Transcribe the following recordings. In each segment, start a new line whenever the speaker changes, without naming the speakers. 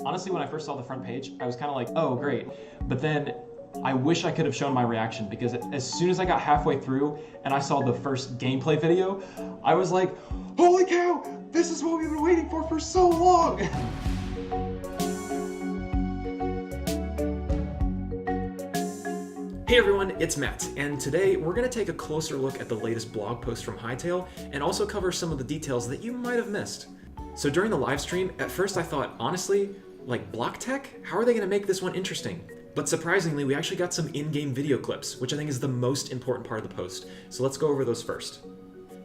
Honestly, when I first saw the front page, I was kind of like, oh, great. But then I wish I could have shown my reaction, because as soon as I got halfway through and I saw the first gameplay video, I was like, holy cow, this is what we've been waiting for so long.
Hey everyone, it's Matt, and today we're going to take a closer look at the latest blog post from Hytale and also cover some of the details that you might have missed. So during the live stream, at first I thought, honestly, like block tech? How are they going to make this one interesting? But surprisingly, we actually got some in-game video clips, which I think is the most important part of the post, so let's go over those first.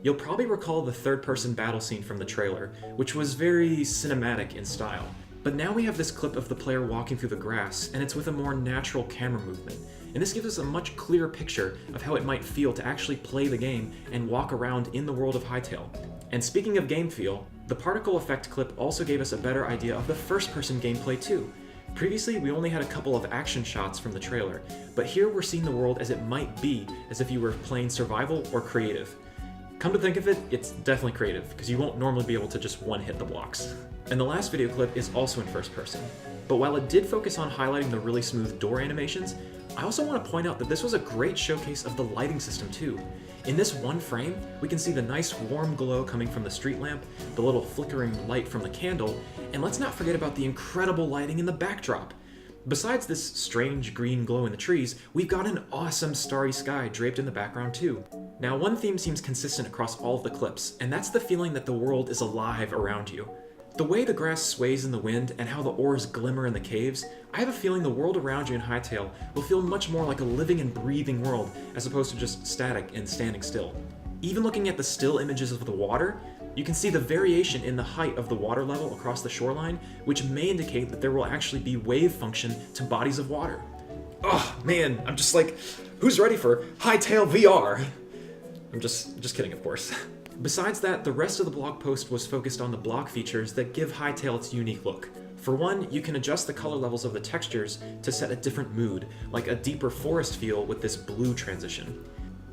You'll probably recall the third-person battle scene from the trailer, which was very cinematic in style. But now we have this clip of the player walking through the grass, and it's with a more natural camera movement. And this gives us a much clearer picture of how it might feel to actually play the game and walk around in the world of Hytale. And speaking of game feel, the particle effect clip also gave us a better idea of the first-person gameplay too. Previously, we only had a couple of action shots from the trailer, but here we're seeing the world as it might be, as if you were playing survival or creative. Come to think of it, it's definitely creative, because you won't normally be able to just one-hit the blocks. And the last video clip is also in first person. But while it did focus on highlighting the really smooth door animations, I also want to point out that this was a great showcase of the lighting system too. In this one frame, we can see the nice warm glow coming from the street lamp, the little flickering light from the candle, and let's not forget about the incredible lighting in the backdrop. Besides this strange green glow in the trees, we've got an awesome starry sky draped in the background too. Now, one theme seems consistent across all of the clips, and that's the feeling that the world is alive around you. The way the grass sways in the wind and how the ores glimmer in the caves, I have a feeling the world around you in Hytale will feel much more like a living and breathing world as opposed to just static and standing still. Even looking at the still images of the water, you can see the variation in the height of the water level across the shoreline, which may indicate that there will actually be wave function to bodies of water. Oh man, I'm just like, who's ready for Hytale VR? I'm just kidding, of course. Besides that, the rest of the blog post was focused on the block features that give Hytale its unique look. For one, you can adjust the color levels of the textures to set a different mood, like a deeper forest feel with this blue transition.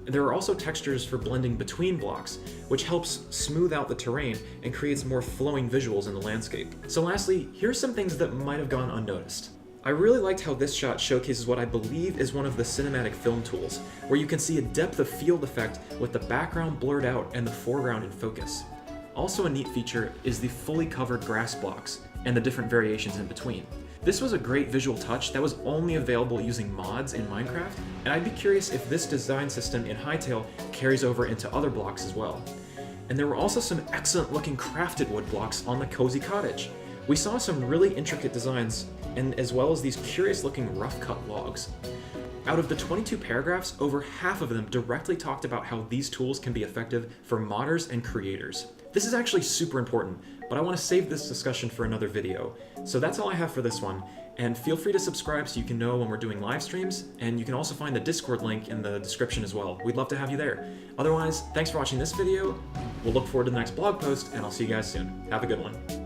There are also textures for blending between blocks, which helps smooth out the terrain and creates more flowing visuals in the landscape. So lastly, here's some things that might have gone unnoticed. I really liked how this shot showcases what I believe is one of the cinematic film tools, where you can see a depth of field effect with the background blurred out and the foreground in focus. Also a neat feature is the fully covered grass blocks and the different variations in between. This was a great visual touch that was only available using mods in Minecraft, and I'd be curious if this design system in Hytale carries over into other blocks as well. And there were also some excellent looking crafted wood blocks on the cozy cottage. We saw some really intricate designs, and as well as these curious looking rough cut logs. Out of the 22 paragraphs, over half of them directly talked about how these tools can be effective for modders and creators. This is actually super important, but I want to save this discussion for another video. So that's all I have for this one, and feel free to subscribe so you can know when we're doing live streams, and you can also find the Discord link in the description as well. We'd love to have you there. Otherwise, thanks for watching this video, we'll look forward to the next blog post, and I'll see you guys soon. Have a good one.